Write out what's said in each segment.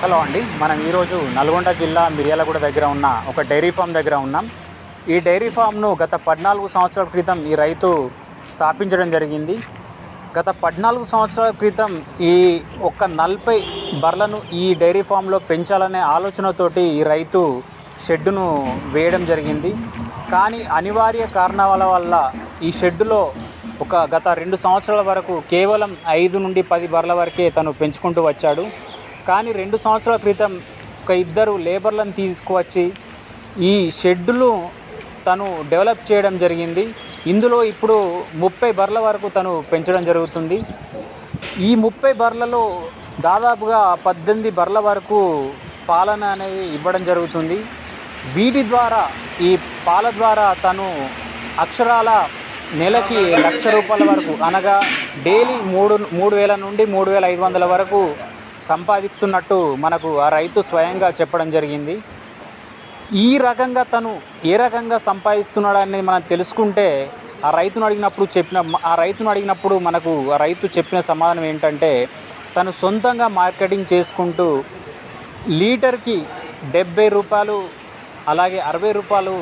Hello అండి, మనం ఈరోజు నల్గొండ జిల్లా మిర్యాలగూడ దగ్గర ఉన్న ఒక డైరీ ఫామ్ దగ్గర ఉన్నాం. ఈ డైరీ ఫామ్ను గత 14 సంవత్సరాల క్రితం ఈ రైతు స్థాపించడం జరిగింది. గత 14 సంవత్సరాల క్రితం ఈ 40 బర్లను ఈ డైరీ ఫామ్లో పెంచాలనే ఆలోచనతోటి ఈ రైతు షెడ్డును వేయడం జరిగింది. కానీ అనివార్య కారణాల వల్ల ఈ షెడ్డులో గత 2 సంవత్సరాల వరకు కేవలం 5 నుండి 10 బర్ల వరకే తను పెంచుకుంటూ వచ్చాడు. కానీ 2 సంవత్సరాల క్రితం ఇద్దరు లేబర్లను తీసుకువచ్చి ఈ షెడ్డులు తను డెవలప్ చేయడం జరిగింది. ఇందులో ఇప్పుడు 30 బర్ల వరకు తను పెంచడం జరుగుతుంది. ఈ 30 బర్లలో దాదాపుగా 18 బర్ల వరకు పాలన అనేది ఇవ్వడం జరుగుతుంది. వీటి ద్వారా ఈ పాల ద్వారా తను అక్షరాల నెలకి ₹1,00,000 వరకు, అనగా డైలీ 3,000 నుండి 3,500 వరకు సంపాదిస్తున్నట్టు మనకు ఆ రైతు స్వయంగా చెప్పడం జరిగింది. ఈ రకంగా తను ఏ రకంగా సంపాదిస్తున్నాడు అనేది మనం తెలుసుకుంటే ఆ రైతును అడిగినప్పుడు మనకు ఆ రైతు చెప్పిన సమాధానం ఏంటంటే, తను సొంతంగా మార్కెటింగ్ చేసుకుంటూ లీటర్కి ₹70 అలాగే ₹60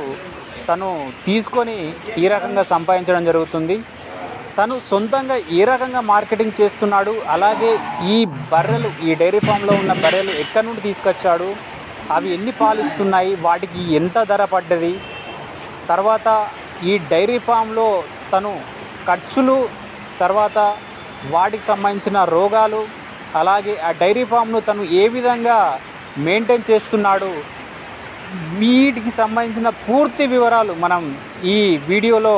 తను తీసుకొని ఈ రకంగా సంపాదించడం జరుగుతుంది. తను సొంతంగా ఏ రకంగా మార్కెటింగ్ చేస్తున్నాడు, అలాగే ఈ బర్రెలు, ఈ డైరీ ఫామ్లో ఉన్న బర్రెలు ఎక్కడి నుండి తీసుకొచ్చాడు, అవి ఎన్ని పాలు ఇస్తున్నాయి, వాటికి ఎంత ధర పడ్డది, తర్వాత ఈ డైరీ ఫామ్లో తను ఖర్చులు, తర్వాత వాటికి సంబంధించిన రోగాలు, అలాగే ఆ డైరీ ఫామ్ను తను ఏ విధంగా మెయింటైన్ చేస్తున్నాడు, వీటికి సంబంధించిన పూర్తి వివరాలు మనం ఈ వీడియోలో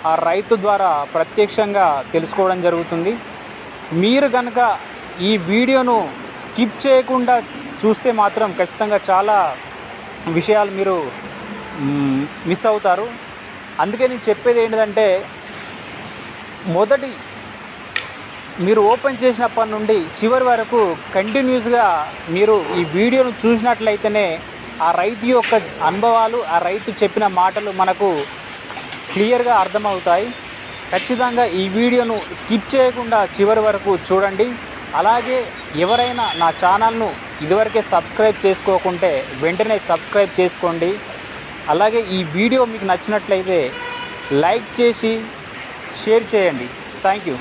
ఆ రైతు ద్వారా ప్రత్యక్షంగా తెలుసుకోవడం జరుగుతుంది. మీరు కనుక ఈ వీడియోను స్కిప్ చేయకుండా చూస్తే మాత్రం ఖచ్చితంగా చాలా విషయాలు మీరు మిస్ అవుతారు. అందుకే నేను చెప్పేది ఏంటంటే, మీరు ఓపెన్ చేసినప్పటి నుండి చివరి వరకు కంటిన్యూస్గా మీరు ఈ వీడియోను చూసినట్లయితేనే ఆ రైతు యొక్క అనుభవాలు, ఆ రైతు చెప్పిన మాటలు మనకు క్లియర్గా అర్థమవుతాయి. ఖచ్చితంగా ఈ వీడియోను స్కిప్ చేయకుండా చివరి వరకు చూడండి. అలాగే ఎవరైనా నా ఛానల్ను ఇదివరకే సబ్స్క్రైబ్ చేసుకోకుంటే వెంటనే సబ్స్క్రైబ్ చేసుకోండి. అలాగే ఈ వీడియో మీకు నచ్చినట్లయితే లైక్ చేసి షేర్ చేయండి. Thank you.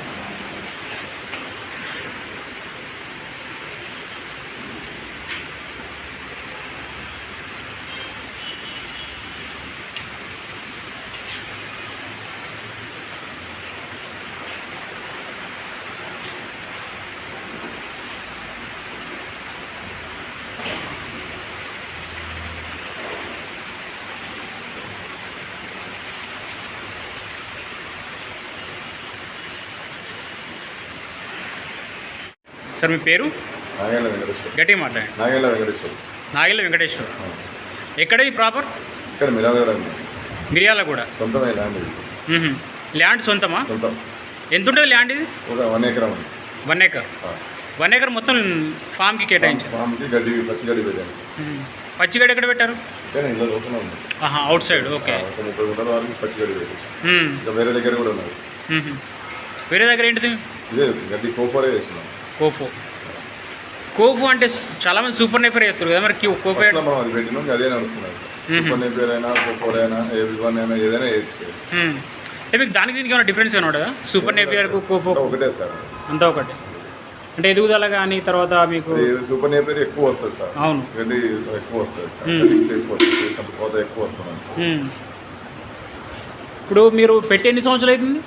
సార్, మీ పేరు? నాగేళ్ళ వెంకటేశ్వర. గట్టి మాట్లాడండి. నాగేళ్ళ వెంకటేశ్వర. ఎక్కడ ఈ ప్రాపర్? ఇక్కడ మిర్యాలగూడ. సొంతమే ల్యాండ్ ఇది. ల్యాండ్ సొంతమా? సొంతం. ఎంత ఉంటుంది ల్యాండ్ ఇది? ఒక 1 ఎకరం. 1 ఎకర్. 1 ఎకర్ మొత్తం ఫామ్కి కేటాయించారు. ఫామ్కి పచ్చిగడ్డి పెట్టాను. పచ్చిగడ్డి ఎక్కడ పెట్టారు? ఇంట్లో లోపల ఉంది. Out side. ఓకే. 30 గుంటల వరకు పచ్చిగడ్డి పెట్టేసి ఇంకా వేరే దగ్గర కూడా ఉన్నాయి. వేరే దగ్గర ఏంటిది? ఇదే గడ్డి కోఫోరే చేసినాం. కోఫో అంటే చాలామంది సూపర్ నేఫర్ చేస్తారు కదా, మరి కోఫో మనం అది పెట్టినాం. అదే నడుస్తున్నాయి సార్. సూపర్ నేఫర్ అయినా, కోఫోర్ అయినా, ఏవివన్ అయినా, ఏదైనా వేయచ్చు. అంటే మీకు దానికి దీనికి ఏమైనా డిఫరెన్స్ ఏమైనా ఉండదా? సూపర్ నేఫియర్కు కోఫో ఒకటే సార్. అంతా ఒకటే. అంటే ఎదుగుదల కానీ తర్వాత మీకు సూపర్ నేఫియర్ ఎక్కువ వస్తుంది సార్. అవును, గడ్డి ఎక్కువ వస్తుంది, కోత ఎక్కువ వస్తుంది. ఇప్పుడు మీరు పెట్టి ఎన్ని సంవత్సరాలు అవుతుంది?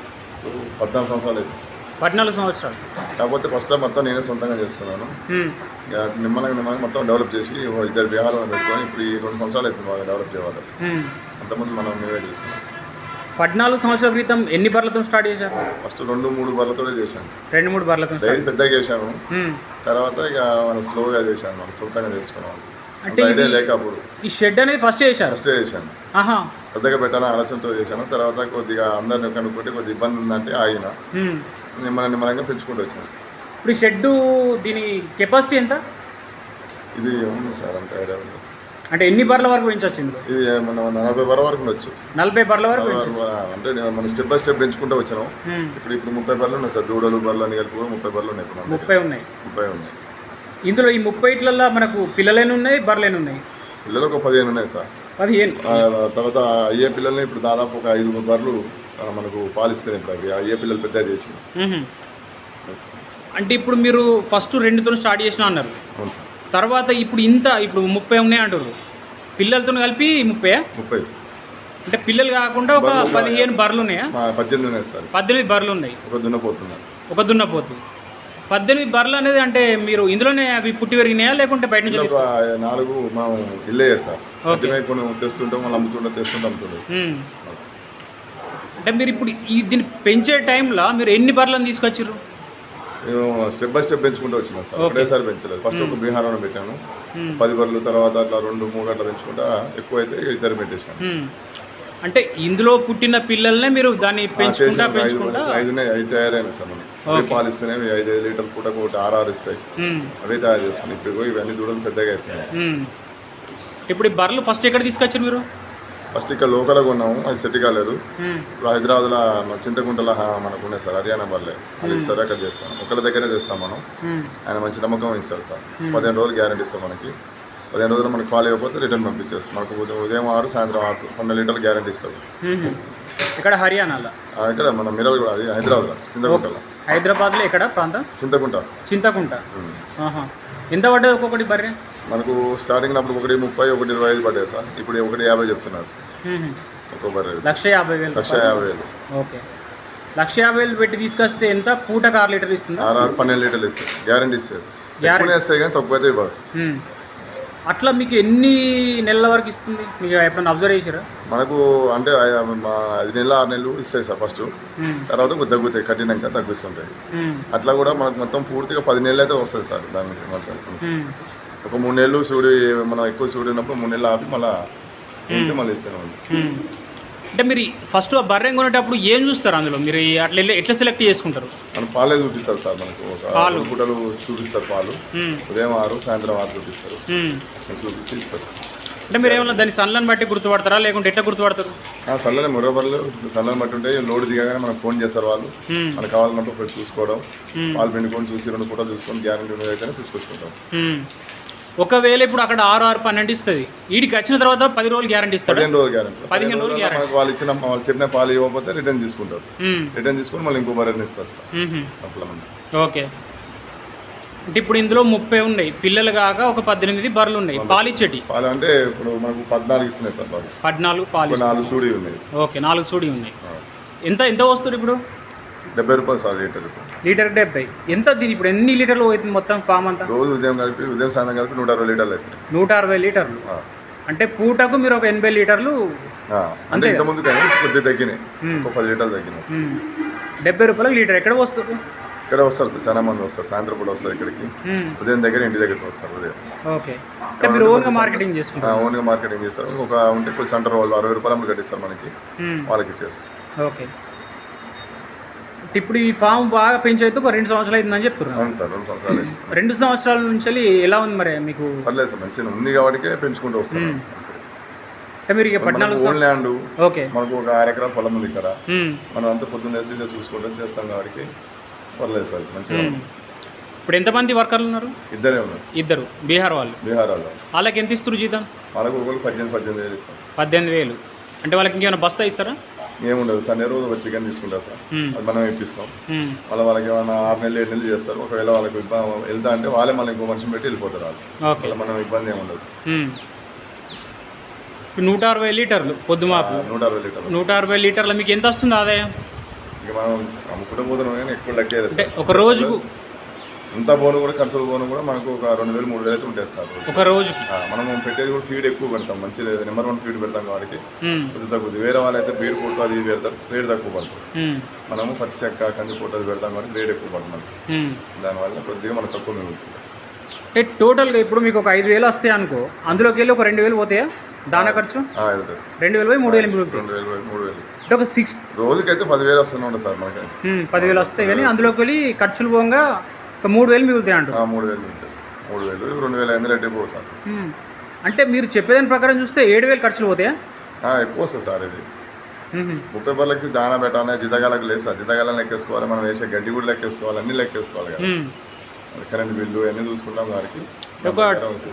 14 సంవత్సరాలు అవుతుంది. 14 సంవత్సరాలు. కాకపోతే ఫస్ట్ మొత్తం నేనే సొంతంగా చేసుకున్నాను. నిమ్మలంగా మొత్తం డెవలప్ చేసి 2 విహారాలు పెట్టుకొని ఇప్పుడు ఈ 2 సంవత్సరాలు అవుతుంది బాగా డెవలప్ చేయాలి. అంతకుముందు మనం మేమే చేసుకున్నాం. 14 సంవత్సరాల క్రితం ఎన్ని బర్లతో స్టార్ట్ చేశారు? ఫస్ట్ 2-3 బర్లతో చేశాను. 2-3 బర్లతో డైరీ పెద్దగా చేశాను. తర్వాత ఇక మనం స్లోగా చేశాను, మనం సొంతంగా చేసుకున్నాం. అంటే లేకపోతే ఈ షెడ్ అనేది ఫస్ట్ చేశాను. పెద్దగా పెట్టాలని ఆలోచనతో చేశాను. తర్వాత కొద్దిగా అందరిని కనుక్కుంటే కొద్దిగా ఇబ్బంది ఉందంటే ఆగిన నిమ్మలంగా పెంచుకుంటూ వచ్చాను. ఇప్పుడు ఈ షెడ్డు దీని కెపాసిటీ ఎంత? ఇది ఉంది సార్, అంత ఐడియా ఉంది. అంటే ఎన్ని బర్ల వరకు పెంచవచ్చు? ఇది మన 40 బర్ల వరకు ఉండొచ్చు. 40 బర్ల వరకు అంటే మనం స్టెప్ బై స్టెప్ పెంచుకుంటూ వచ్చినాం. ఇప్పుడు 30 బర్లు ఉన్నాయి సార్. దూడలు బర్లు అని కలిపి 30 బర్లు ఉన్నాయి. 30 ఉన్నాయి. ఇందులో ఈ 30 మనకు పిల్లలేని ఉన్నాయి, బర్రెలేని ఉన్నాయి? పిల్లలు ఒక 15 ఉన్నాయి సార్. 15. తర్వాత అయ్యే పిల్లల్ని ఇప్పుడు దాదాపు ఒక 5 బర్రెలు మనకు పాలిస్తున్నాయి. ఇప్పుడు అవి అయ్యే పిల్లలు పెద్ద చేసి. అంటే ఇప్పుడు మీరు ఫస్ట్ 2తో స్టార్ట్ చేసిన అన్నారు, అవును సార్. తర్వాత ఇప్పుడు 30 ఉన్నాయి అంటారు, పిల్లలతో కలిపి 30 సార్. అంటే పిల్లలు కాకుండా ఒక 15 బర్రెలు ఉన్నాయా? 18 ఉన్నాయి సార్. 18 బర్రెలు ఉన్నాయి, ఒక దున్నపోతు. 18 బర్రెలు అనేది అంటే మీరు ఇందులోనే అవి పుట్టి పెరిగినాయా లేకుంటే బయట నుంచి 4 మనం ఇల్లే చేస్తాం. కొన్ని తెస్తుంటాం, మళ్ళీ అమ్ముతుంటాం, తెస్తుంటాం, అమ్ముతుంటాం. అంటే మీరు ఇప్పుడు దీన్ని పెంచే టైంలో మీరు ఎన్ని బర్రెలను తీసుకొచ్చారు? నేను స్టెప్ బై స్టెప్ పెంచుకుంటూ వచ్చినా సార్. ఒకటేసారి పెంచలేదు. ఫస్ట్ ఒక బీహార్లో పెట్టాను, 10 బర్రెలు, తర్వాత అట్లా 2, 3 అట్లా పెంచుకుంటా ఎక్కువైతే 2 పెట్టేసాను. అంటే ఇందులో పుట్టిన పిల్లల్నే మీరు దాన్ని పెంచుకుంటా 5 తయారైనా సార్. మనం పాలు ఇస్తున్నాయి, 5 లీటర్ల పూటకు ఒకటి 6 ఇస్తాయి, అవే తయారు చేసుకుని ఇప్పుడు ఇవన్నీ దూడలు పెద్దగా అవుతున్నాయి. ఇప్పుడు ఈ బర్రెలు ఫస్ట్ ఎక్కడ తీసుకొచ్చారు మీరు? ఫస్ట్ ఇక్కడ లోకల్గా ఉన్నాము, అది సెట్ కాలేదు. ఇప్పుడు హైదరాబాద్లో చింతకుంటలో మనకు ఉన్నాయి సార్, హర్యానా బర్రెలే, అది ఇస్తారు, అక్కడ చేస్తాం. ఒకళ్ళ దగ్గరే చేస్తాం మనం. ఆయన మంచి నమ్మకం ఇస్తారు సార్. 15 రోజులు గ్యారెంటీ ఇస్తాం మనకి. 15 రోజులు మనకి పాలు ఇవ్వకపోతే రిటర్న్ పంపించేస్తాం. మనకు ఉదయం 6, సాయంత్రం 6, 12 లీటర్లు గ్యారెంటీ ఇస్తాం. ఇక్కడ హర్యానాలో? ఇక్కడ మన మిరల్ కూడా, అది హైదరాబాద్లో, చింతకుంటలో. హైదరాబాద్లో ఎక్కడ ప్రాంతం? చింతకుంట. ఎంత పడ్డది ఒక్కొక్కటి బర్రె? మనకు స్టార్టింగ్ అప్పుడు 130, 125 పడ్డాయి సార్. ఇప్పుడు 150 చెప్తున్నారు సార్. ఒక్కో బర్రె 1,50,000. 1,50,000. ఓకే, 1,50,000 పెట్టి తీసుకొస్తే ఎంత? పూటకు 6 లీటర్లు ఇస్తుంది? 12 లీటర్లు ఇస్తాయి, గ్యారెంటీ ఇస్తాయి. ఎక్కువనే ఇస్తాయి కానీ తక్కువ అయితే ఇవ్వాలి. అట్లా మీకు ఎన్ని నెలల వరకు ఇస్తుంది? మీకు ఎప్పుడైనా అబ్జర్వ్ చేసారా? మనకు అంటే 5 నెలలు 6 నెలలు ఇస్తాయి సార్ ఫస్ట్. తర్వాత తగ్గుతాయి, కట్టినాక తగ్గిస్తుంటాయి. అట్లా కూడా మనకు మొత్తం పూర్తిగా 10 నెలలు అయితే వస్తుంది సార్. దానికి మొత్తం ఒక 3 నెలలు సూడి, మనం ఎక్కువ సూడి ఉన్నప్పుడు 3 నెలలు ఆపి మళ్ళీ ఇస్తాను. అంటే మీరు ఫస్ట్ ఆ బర్రె కొనేటప్పుడు ఏం చూస్తారు అందులో? మీరు అట్లా ఎట్లా సెలెక్ట్ చేసుకుంటారు? మన పాలే చూపిస్తారు సార్. మనకు ఒక పూటలు చూపిస్తారు పాలు. ఉదయం 6, సాయంత్రం 6 చూపిస్తారు, చూపించి ఇస్తారు. అంటే మీరు ఏమన్నా దాన్ని సన్లను బట్టి గుర్తుపడతారా లేకుంటే ఎట్లా గుర్తుపడతారు? సన్లనే మురబర్లు సన్లను బట్టి ఉంటే లోడ్ దిగగానే మనకు ఫోన్ చేస్తారు వాళ్ళు. మనకు కావాలన్నట్టు ఒకటి చూసుకోవడం, పాలు పిండుకొని చూసి 2 పూటలు చూసుకొని గ్యారెంటీ ఉన్నదైతేనే తీసుకొచ్చుకుంటాం. ఒకవేళ ఇప్పుడు అక్కడ 6, 6, 12 ఇస్తుంది, వీడికి వచ్చిన తర్వాత 10 రోజులు గ్యారెంటీ ఇస్తారు. 15 రోజులు గ్యారెంటీ. 15 రోజులు గ్యారెంటీ. వాళ్ళు చెప్పిన పాలు ఇవ్వకపోతే రిటర్న్ తీసుకుంటారు. రిటర్న్ తీసుకుని మళ్ళీ ఇంకో బర్రెని ఇస్తారు సార్. అట్లా. ఓకే, అంటే ఇప్పుడు ఇందులో 30 ఉన్నాయి, పిల్లలు కాక ఒక 18 బర్రెలు ఉన్నాయి. పాలు ఇచ్చేటి పాలు అంటే ఇప్పుడు మనకు 14 ఇస్తున్నాయి సార్. 14 పాలు, 4 సూడి ఉన్నాయి. ఓకే, 4 సూడి ఉన్నాయి. ఎంత వస్తుంది ఇప్పుడు? 70 రూపాయలు సార్ లీటర్ 70. ఎంత దీని ఇప్పుడు ఎన్ని లీటర్లు అవుతుంది మొత్తం ఫామ్ అంతా? రోజు ఉదయం సాయంత్రం కలిపి 160 లీటర్లు అవుతుంది. 160 లీటర్లు అంటే పూటకు మీరు ఒక 80 లీటర్లు అంటే ఇంతకుముందు కానీ కొద్దిగా తగ్గినాయి, ఒక 10 లీటర్లు తగ్గినాయి. 70 రూపాయలు లీటర్. ఎక్కడ వస్తారు? ఇక్కడ వస్తారు సార్, చాలా మంది వస్తారు. సాయంత్రం కూడా వస్తారు ఇక్కడికి. ఉదయం దగ్గర ఇంటి దగ్గరికి వస్తారు ఉదయం. ఓకే, అంటే మీరు ఓన్గా మార్కెటింగ్ చేసుకుంటారు? ఓన్గా మార్కెటింగ్ చేస్తారు. ఒక ఉంటే కొంచెం సెంటర్ వాళ్ళు 60 రూపాయలు కట్టిస్తారు మనకి, వాళ్ళకి ఇచ్చేస్తారు. ఓకే, ఇప్పుడు ఈ ఫామ్ బాగా పెంచైతే ఒక 2 సంవత్సరాలు అవుతుందని చెప్తున్నారు. అవును సార్, 2 సంవత్సరాలు. 2 సంవత్సరాల నుంచి ఎలా ఉంది మరి మీకు? పర్లేదు సార్, మంచిగా ఉంది కాబట్టి పెంచుకుంటూ వస్తాం. అంటే మీరు ఇక 14 ల్యాండ్, ఓకే, మనకు ఒక 6 ఎకరాల పొలం ఉంది ఇక్కడ. మనం అంతా పొద్దున్న వేసి చూసుకుంటూ చేస్తాం కాబట్టి పర్లేదు సార్, మంచిగా. ఇప్పుడు ఎంతమంది వర్కర్లు ఉన్నారు? 2 ఉన్నారు. 2 బీహార్ వాళ్ళు. వాళ్ళకి ఎంత ఇస్తారు జీతం? వాళ్ళకి ఒకళ్ళు 18,000 ఇస్తాం. 18,000 అంటే వాళ్ళకి ఇంకేమైనా బస్తా ఇస్తారా? ఏముండదు, సండే రోజు వచ్చి చికెన్ తీసుకుంటారు సార్, అది మనం ఇప్పిస్తాం. మళ్ళీ వాళ్ళకి ఏమైనా 6 నెలలు 7 నెలలు చేస్తారు. ఒకవేళ వాళ్ళకి వెళ్తా అంటే వాళ్ళే మళ్ళీ ఇంకో మనిషిని పెట్టి వెళ్ళిపోతారు వాళ్ళు. మనం ఇబ్బంది ఏముండదు. 160 లీటర్లు పొద్దుమాపు. 160 లీటర్లు మీకు ఎంత వస్తుంది ఆదాయం? ఇక మనం అమ్ముకుంటూ పోతున్నాం కానీ ఎక్కువ లెక్క ఒక రోజుకు అంతా పోను కూడా, ఖర్చులు పోను కూడా మనకు ఒక 2,000, 3,000 అయితే ఉంటాయి సార్ ఒక రోజుకి. మనం పెట్టేది కూడా ఫీడ్ ఎక్కువ పెడతాం, మంచి నెంబర్ 1 ఫీడ్ పెడతాం కాబట్టి కొద్దిగా తగ్గుతుంది. వేరే వాళ్ళు అయితే బీడ్ పోటు అది పెడతారు, రేట్ తక్కువ పడుతుంది. మనము పచ్చి చెక్క, కంది పోటు అది పెడతాం కాబట్టి రేట్ ఎక్కువ పడుతుంది. దానివల్ల కొద్దిగా మనకు తక్కువ మిగులుతుంది. అంటే టోటల్గా ఇప్పుడు మీకు ఒక 5,000 వస్తాయి అనుకో, అందులోకి వెళ్ళి ఒక 2,000 పోతాయా దానా ఖర్చు? 2,000 పోయి 3,000 మిగులుతాయి. 2,000 అంటే ఒక 6 రోజుకైతే 10,000 వస్తూనే ఉంటుంది సార్ మనకి. 10,000 వస్తాయి కానీ అందులోకి వెళ్ళి ఖర్చులు పోగా ఒక 3,000 మిగులుతాయి అంటారు. 3,000 మిగులుతాయి. 3,000, 2,000 రెడ్డి పోవు సార్. అంటే మీరు చెప్పేదాని ప్రకారం చూస్తే 7,000 ఖర్చులు పోతాయా? ఎక్కువ వస్తుంది సార్. ఇది 30 బర్రెలకి దానా పెట్టాలి, జితగాలకు లేదు సార్. జితగాలను లెక్కేసుకోవాలి, మనం వేసే గడ్డి కూడా లెక్కేసుకోవాలి, అన్ని లెక్కేసుకోవాలి కదా. కరెంట్ బిల్లు అన్నీ చూసుకుంటాం వారికి. ఒక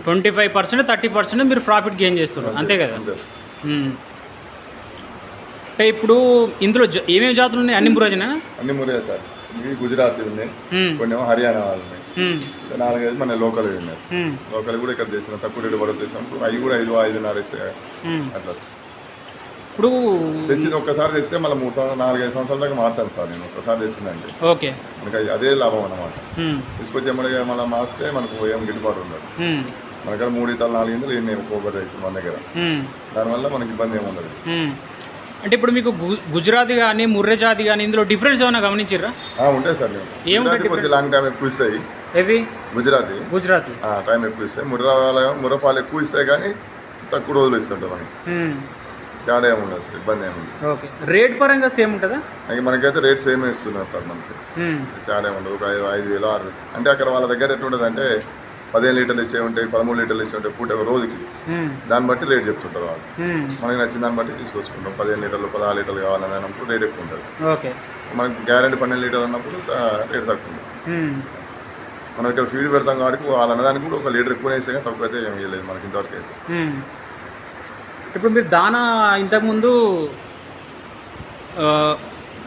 25% 30% మీరు ప్రాఫిట్ గెయిన్ చేస్తున్నారు అంతే కదా. అంటే ఇప్పుడు ఇందులో ఏమేమి జాతులు ఉన్నాయి? అన్ని ముర్రాజేనా? అన్ని మురే సార్. ఇవి గుజరాతీ ఉన్నాయి, కొన్ని ఏమో హర్యానా వాళ్ళు ఉన్నాయి, 4-5 మన లోకల్ ఉన్నాయి. లోకల్ కూడా ఇక్కడ చేసిన తక్కువ రేటు పడదు చేసినప్పుడు అవి కూడా 5-5.5 ఇస్తాయి అట్లా. ఇప్పుడు తెచ్చింది ఒక్కసారి తెస్తే మళ్ళీ 4-5 సంవత్సరాల దాకా మార్చాను సార్ నేను. ఒక్కసారి తెచ్చిందంటే ఓకే మనకి అదే లాభం అన్నమాట. తీసుకొచ్చి ఎమ్మడిగా మళ్ళీ మార్స్తే మనకు ఏం గిట్టుబాటు ఉండదు. మన దగ్గర 3 ఈతలు 4 ఈతలు ఏం ఒక్కొక్కటి రైతు మన దగ్గర, దానివల్ల మనకి ఇబ్బంది ఏమి ఉండదు. అంటే ఇప్పుడు మీకు గుజరాతీ కానీ ముర్రే జాతి కానీ ఇందులో డిఫరెన్స్ ఏమైనా గమనించారా? ఉంటాయి సార్. ఏముంటాయి కొద్దిగా లాంగ్ టైం ఎక్కువ ఇస్తాయి ఏవి? గుజరాతీ టైం ఎక్కువ ఇస్తాయి. ముర్రపాలు ఎక్కువ ఇస్తాయి కానీ తక్కువ రోజులు ఇస్తుంటాయి మనకి. తేడా ఏమి ఉండదు సార్, ఇబ్బంది ఏమి ఉండదు. ఓకే. రేట్ పరంగా సేమ్ ఉంటుందా? మనకైతే రేట్ సేమ్ ఇస్తున్నారు సార్ మనకి. తేడా ఏమి ఉండదు. ఒక 5,000 6,000 అంటే అక్కడ వాళ్ళ దగ్గర ఎట్లుంటుంది అంటే 15 లీటర్లు ఇచ్చే ఉంటాయి, 13 లీటర్లు ఇచ్చే ఉంటాయి పూట రోజుకి. దాన్ని బట్టి రేట్ చెప్తుంటారు వాళ్ళు. మనకి నచ్చిన దాన్ని బట్టి తీసుకొచ్చుకుంటాం. 15 లీటర్లు 16 లీటర్లు కావాలని అన్నప్పుడు రేట్ ఎక్కువ ఉంటుంది. మనకి గ్యారెంటీ 12 లీటర్లు అన్నప్పుడు రేట్ తక్కువ ఉంటుంది. మనం ఇక్కడ ఫీడ్ పెడతాం కాబట్టి వాళ్ళు అన్నదానికి కూడా 1 లీటర్ ఎక్కువ వేసే తక్కువ అయితే ఏమి ఇవ్వలేదు మనకి ఇంతవరకు అయితే. ఇప్పుడు మీరు దానా ఇంతకుముందు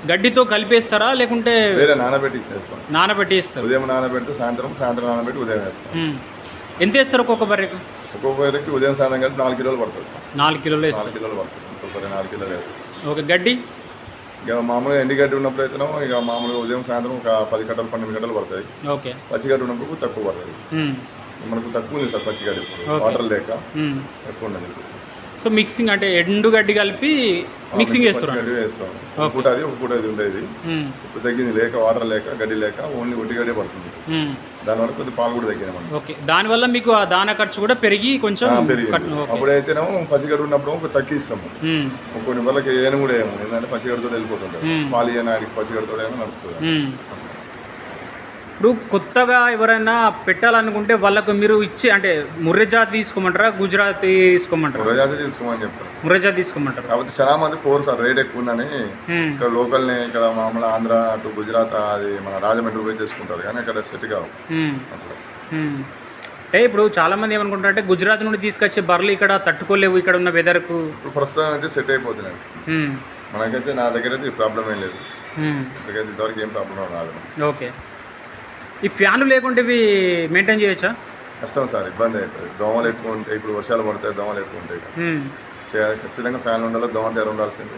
గడ్డితో కలిపేస్తారా లేకుంటే వేరే నానబెట్టి చేస్తాం? నానబెట్టి ఇస్తారు. ఉదయం నానబెడితే సాయంత్రం నానబెట్టి ఉదయం వేస్తాం. ఎంత వేస్తారు ఒక్కొక్క బర్రెకు? ఒక్కొక్క బర్రెకి ఉదయం సాయంత్రం కలిపి 4 కిలోలు పడుతుంది సార్. 4 కిలోలు వేస్తారు. 4 కిలోలు పడుతుంది ఒక్కొక్కరి 4 కిలోలు వేస్తాం. ఓకే. గడ్డి ఇక మామూలుగా ఎండిగడ్డి ఉన్నప్పుడు అయితేనో ఇక మామూలుగా ఉదయం సాయంత్రం ఒక 10 కట్టలు 12 కట్టలు పడతాయి. ఓకే. పచ్చిగడ్డి ఉన్నప్పుడు తక్కువ పడుతుంది. మనకు తక్కువ ఉంది సార్ పచ్చిగడ్డి ఇప్పుడు వాటర్ లేక ఎక్కువ ఉండదు. సో మిక్సింగ్ అంటే ఎండు గడ్డి కలిపి మిక్సింగ్ చేస్తారు? గడ్డి వేస్తాం. ఒక పూట అది ఒక పూట అది ఉండేది. ఇప్పుడు తగ్గింది లేక వాటర్ లేక గడ్డి లేక ఓన్లీ ఒట్టి గడ్డి పడుతుంది. దానివల్ల కొద్దిగా పాలు కూడా తగ్గినాయి మనకి. ఓకే. దానివల్ల మీకు ఆ దానా ఖర్చు కూడా పెరిగి కొంచెం పెరిగింది. అప్పుడైతేనేమో పచ్చిగడ్డి ఉన్నప్పుడు తగ్గిస్తాము. కొన్ని వాళ్ళకి ఏను కూడా ఏమో ఏంటంటే పచ్చిగడ్డతో వెళ్ళిపోతుంటారు. పాలు ఏనాడికి పచ్చిగడ్డతో ఏమో నడుస్తుంది. ఇప్పుడు కొత్తగా ఎవరైనా పెట్టాలనుకుంటే వాళ్ళకు మీరు ఇచ్చే అంటే ముర్రే జాతి తీసుకోమంటారా గుజరాతీ తీసుకోమంటారా? ముర్రే జాతి తీసుకోమని చెప్తారు. ముర్రే జాతి తీసుకోమంటారు. కాబట్టి చాలా మంది పోరు సార్ రేట్ ఎక్కువ ఉందని ఇక్కడ లోకల్ని ఇక్కడ మామూలు ఆంధ్ర అటు గుజరాత్ అది మన రాజమండ్రి పోయి చేసుకుంటారు కానీ అక్కడ సెట్ కావు. అంటే ఇప్పుడు చాలా మంది ఏమనుకుంటారంటే గుజరాత్ నుండి తీసుకొచ్చే బర్రెలు ఇక్కడ తట్టుకోలేవు ఇక్కడ ఉన్న వెదర్కు. ఇప్పుడు ప్రస్తుతం అయితే సెట్ అయిపోతున్నాయి. మనకైతే నా దగ్గర అయితే ప్రాబ్లం ఏం లేదు. ఇంతవరకు ఏం ప్రాబ్లం రాదు. ఓకే. ఈ ఫ్యాన్లు లేకుంటే ఇవి మెయింటైన్ చేయొచ్చా? కష్టం సార్, ఇబ్బంది అవుతుంది. దోమలు ఎక్కువ ఉంటాయి. ఇప్పుడు వర్షాలు పడతాయి, దోమలు ఎక్కువ ఉంటాయి. ఖచ్చితంగా ఫ్యాన్లు ఉండాలి, దోమ తెర ఉండాల్సింది.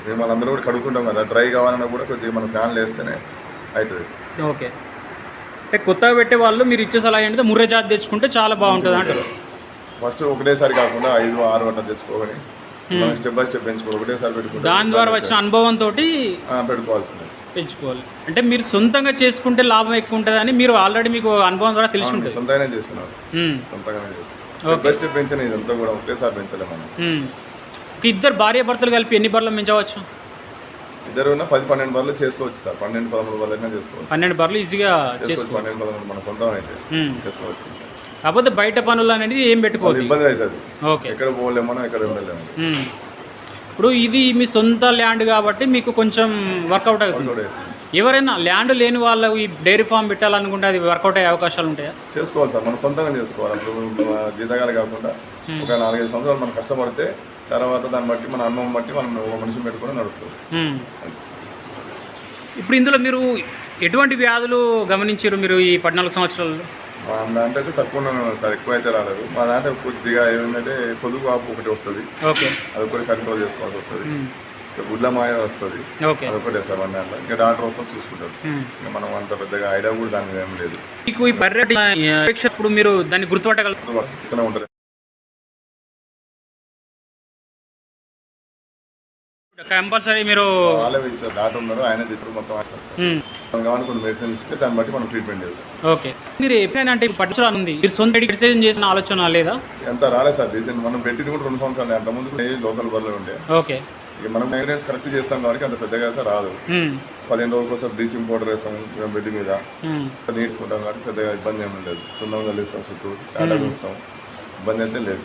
మేము వాళ్ళందరూ కూడా కడుగుతుంటాం కదా, డ్రై కావాలన్నా కూడా కొద్దిగా మనం ఫ్యాన్లు వేస్తేనే అవుతుంది. ఓకే. అంటే కొత్తగా పెట్టే వాళ్ళు మీరు ఇచ్చే సలహా ఏంటంటే ముర్రే జాతి తెచ్చుకుంటే చాలా బాగుంటుంది అంటారు. ఫస్ట్ ఒకటేసారి కాకుండా 5-6 అట్లా తెచ్చుకోవాలి. స్టెప్ బై స్టెప్ పెంచుకోవాలి. ఒకటేసారి పెట్టుకుంటే దాని ద్వారా వచ్చిన అనుభవంతో పెట్టుకోవాల్సింది పెంచుకోవాలి. అంటే మీరు సొంతంగా చేసుకుంటే లాభం ఎక్కువ ఉంటుంది అని మీరు ఆల్రెడీ మీకు అనుభవం ద్వారా తెలిసి ఉంటుంది. సొంతంగానే చేసుకున్నాం. సొంతంగానే చేసుకున్నాం. పెంచిన ఇదంతా కూడా ఒకేసారి పెంచలేము మనం. 2 భార్యాభర్తలు కలిపి ఎన్ని బర్రెలు పెంచవచ్చు? 2 ఉన్న 10-12 బర్రెలు చేసుకోవచ్చు సార్. 12-13 బర్రెలు చేసుకోవచ్చు. 12 బర్రెలు ఈజీగా చేసుకోవచ్చు. 12-13 మన సొంతం అయితే చేసుకోవచ్చు. కాకపోతే బయట పనులు అనేది ఏం పెట్టుకోవచ్చు, ఇబ్బంది అవుతుంది. ఓకే. ఎక్కడ పోలేము మనం, ఎక్కడ ఉండలేము. ఇప్పుడు ఇది మీ సొంత ల్యాండ్ కాబట్టి మీకు కొంచెం వర్కౌట్ అవుతుంది. ఎవరైనా ల్యాండ్ లేని వాళ్ళు ఈ డైరీ ఫామ్ పెట్టాలనుకుంటే అది వర్కౌట్ అయ్యే అవకాశాలు ఉంటాయా? చేసుకోవాలి సార్, మనం సొంతంగా చేసుకోవాలి. అప్పుడు జీతగాలు కాకుండా ఒక 4-5 సంవత్సరాలు మనం కష్టపడితే తర్వాత దాన్ని బట్టి మన అనుభవం బట్టి మనం ఒక మనిషిని పెట్టుకుని నడుస్తుంది. ఇప్పుడు ఇందులో మీరు ఎటువంటి వ్యాధులు గమనించారు మీరు ఈ 14 సంవత్సరాలు? మా దాంట్లో అయితే తక్కువ సార్, ఎక్కువ అయితే రాలేదు. మా దాంట్లో కొద్దిగా ఏమంటే పొదుగు వాపు ఒకటి వస్తుంది, ఓకే, అదొకటి కంట్రోల్ చేసుకోవాల్సి వస్తుంది. గుడ్ల మాయ వస్తుంది, అదొకటే సార్ మన దాంట్లో. ఇంకా డాక్టర్ వస్తాం చూసుకుంటారు. ఇంకా మనం అంత పెద్దగా ఐడియా కూడా దాని మీద ఏం లేదు. మీకు ఈ బర్రె ఇప్పుడు మీరు దాన్ని గుర్తుపట్టగలుగుతారు ఉంటుంది. కంపల్సరీ మీరు వాళ్ళే ఇస్తారు, డాక్టర్ ఉన్నారు, ఆయన ఇద్దరు మొత్తం కావాలి. కొన్ని మెడిసిన్ ఇస్తే దాన్ని బట్టి మనం ట్రీట్మెంట్ చేస్తాం. ఓకే. మీరు ఎప్పుడైనా అంటే పట్టుదల ఉంది, మీరు సొంత డిసిజన్ చేసిన ఆలోచన లేదా? ఎంత రాలేదు సార్ డిసిజన్. మనం పెట్టింది కూడా 2 సంవత్సరాలు. అంత ముందు లోకల్ బర్రెలు ఉంటే ఓకే. ఇక మనం మెయింటెనెన్స్ కరెక్ట్ చేస్తాం కాబట్టి అంత పెద్దగా అయితే రాదు. 15 రోజుల కోసం డీసింగ్ పౌడర్ వేస్తాం బెడ్ మీద, నీడ్చుకుంటాం కాబట్టి పెద్దగా ఇబ్బంది ఏమి లేదు. సున్నం కలిస్తాం, చుట్టూ టాటా వేస్తాం, ఇబ్బంది అయితే లేదు.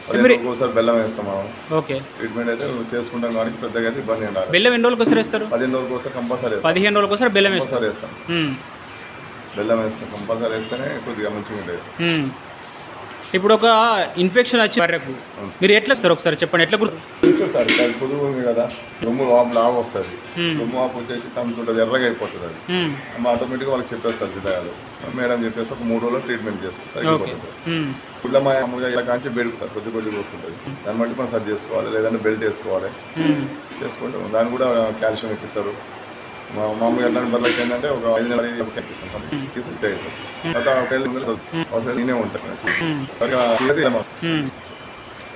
15 రోజులకు ఒకసారి బెల్లం వేస్తాం మనం. ఓకే. ట్రీట్మెంట్ అయితే చేసుకుంటాం కాబట్టి పెద్దగా అయితే ఇబ్బంది ఏం రాదు. బెల్లం ఎన్ని రోజులకు ఒకసారి వేస్తారు? 15 రోజులకు ఒకసారి కంపల్సరీ. 15 రోజులకు ఒకసారి బెల్లం వేస్తాం. బెల్లం వేస్తాం, కంపల్సరీ వేస్తేనే కొద్దిగా మంచిగా ఉంటుంది. ఇప్పుడు ఒక ఇన్ఫెక్షన్ వచ్చి బర్రెకు మీరు ఎట్లా ఇస్తారు ఒకసారి చెప్పండి, ఎట్లా గుర్తు తీసేస్తారు సార్, అది పొదుగు ఉంది కదా, రొమ్ము వాపు లావు వస్తుంది, రొమ్ము వాపు వచ్చేసి తమ్ముతుంటుంది, ఎర్రగా అయిపోతుంది. అది ఆటోమేటిక్గా వాళ్ళకి చెప్పేస్తారు జిల్లాలో, మేడం చెప్పేసి ఒక 3 రోజులు ట్రీట్మెంట్ చేస్తారు, తగ్గిపోతుంది. గుడ్ల మామూలుగా ఇలా కాంచి బెడుకు సార్ కొద్ది కొద్దిగా వస్తుంటుంది, దాన్ని బట్టి మనం సర్జ్ చేసుకోవాలి, లేదంటే బెల్ట్ వేసుకోవాలి, చేసుకుంటాం. దాన్ని కూడా కాల్షియం ఎక్కిస్తారు. మామూలుగా ఎట్లాంటి బర్రెలకి ఏంటంటే ఒక 5 నెలలు ఎక్కిస్తాం, సెట్ అయిపోతుంది. తర్వాత నేనే ఉంటాను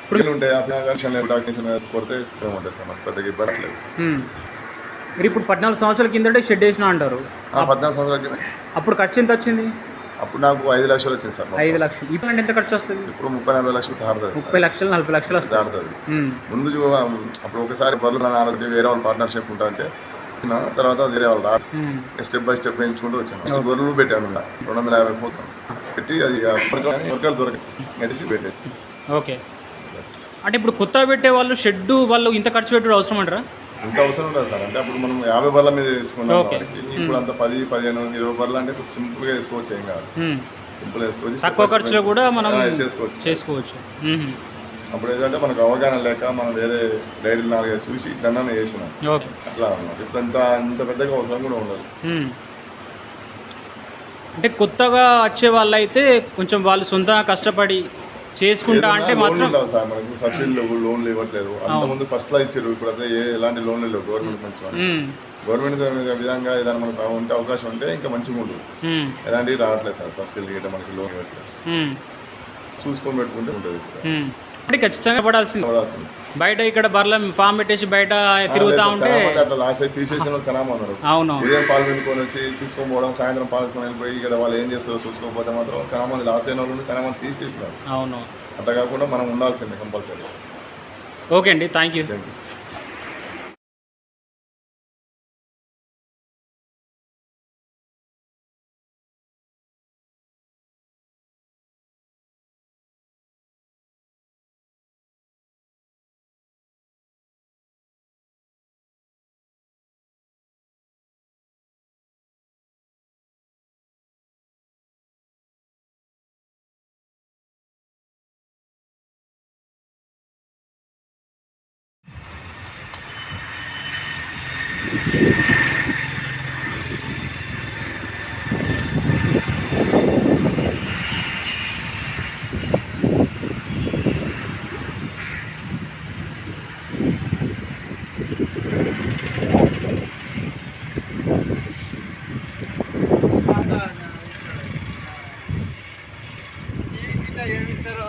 ఇప్పుడు ఉంటాయి, వ్యాక్సినేషన్ కొడితే ఉంటాయి సార్, మనకు పెద్దగా ఇబ్బంది లేదు. మీరు ఇప్పుడు 14 సంవత్సరాల కిందటే షెడ్ వేసినా అంటారు, 14 సంవత్సరాల కింద. అప్పుడు ఖర్చు ఎంత వచ్చింది? అప్పుడు నాకు 5 లక్షలు వచ్చింది సార్. 5 లక్షలు. ఇప్పుడు ఎంత ఖర్చు వస్తుంది? ఇప్పుడు 30-40 లక్షలు తాడుతుంది. 30 లక్షలు 40 లక్షలు తాడుతుంది. ముందు అప్పుడు ఒకసారి బర్రెలు వేరే వాళ్ళు పార్ట్నర్షిప్ ఉంటా అంటే తర్వాత వేరే వాళ్ళు స్టెప్ బై స్టెప్ పెంచుకుంటూ వచ్చాను. గొర్రెలు పెట్టాను 250 పోతాను పెట్టి, అది వర్గాలు దొరకదు మెడిసి పెట్టేది. ఓకే, అంటే ఇప్పుడు కొత్త పెట్టే వాళ్ళు షెడ్ వాళ్ళు ఇంత ఖర్చు పెట్టడం అవసరం అంటారా? ఇంత అవసరం ఉండదు సార్, అంటే అప్పుడు మనం 50 బర్రెల మీద వేసుకున్నాం. ఇప్పుడు అంత 10, 15, 20 బర్రెలు అంటే సింపుల్గా వేసుకోవచ్చు, ఏం కాదు, సింపుల్ వేసుకోవచ్చు, తక్కువ ఖర్చులో కూడా మనం చేసుకోవచ్చు. అప్పుడు ఏంటంటే మనకు అవగాహన లేక మనం వేరే డైరీలు 4 చూసి ఇట్లన్నా వేసినాం, అట్లా అన్నమాట. ఇప్పుడు అంత పెద్దగా అవసరం కూడా ఉండదు. అంటే కొత్తగా వచ్చే వాళ్ళు అయితే కొంచెం వాళ్ళు సొంతంగా కష్టపడి చేసుకుంటా అంటే మాత్రం సార్, మనకు సబ్సిడీలు లోన్లు ఇవ్వట్లేదు. అంతకుముందు ఫస్ట్లో ఇచ్చారు, ఇప్పుడు అయితే ఎలాంటి లోన్లు లేవు గవర్నమెంట్ నుంచి. గవర్నమెంట్ విధంగా ఏదైనా మనకు ఉంటే అవకాశం ఉంటే ఇంకా మంచిగా ఉంటుంది. ఎలాంటివి రావట్లేదు సార్, సబ్సిడీ గట్రా మనకి లోన్ ఇవ్వట్లేదు. చూసుకొని పెట్టుకుంటే ఉంటుంది. అంటే ఖచ్చితంగా పడాల్సింది. బయట ఇక్కడ బర్ల ఫామ్ పెట్టేసి బయట తిరుగుతూ ఉంటే అట్లా లాస్ అయి తీసేసిన వాళ్ళు చాలా మంది ఉన్నారు. అవును, ఉదయం పాలు పెట్టుకొని వచ్చి తీసుకోకపోవడం, సాయంత్రం పాలు తీసుకొని వెళ్ళిపోయి ఇక్కడ వాళ్ళు ఏం చేస్తారో చూసుకోకపోతే మాత్రం చాలా మంది లాస్ అయిన వాళ్ళు చాలా మంది తీసుకుంటున్నారు. అవును, అట్లా కాకుండా మనం ఉండాల్సిందే కంపల్సరీ. ఓకే అండి, థ్యాంక్ యూ. ఏమిస్తారో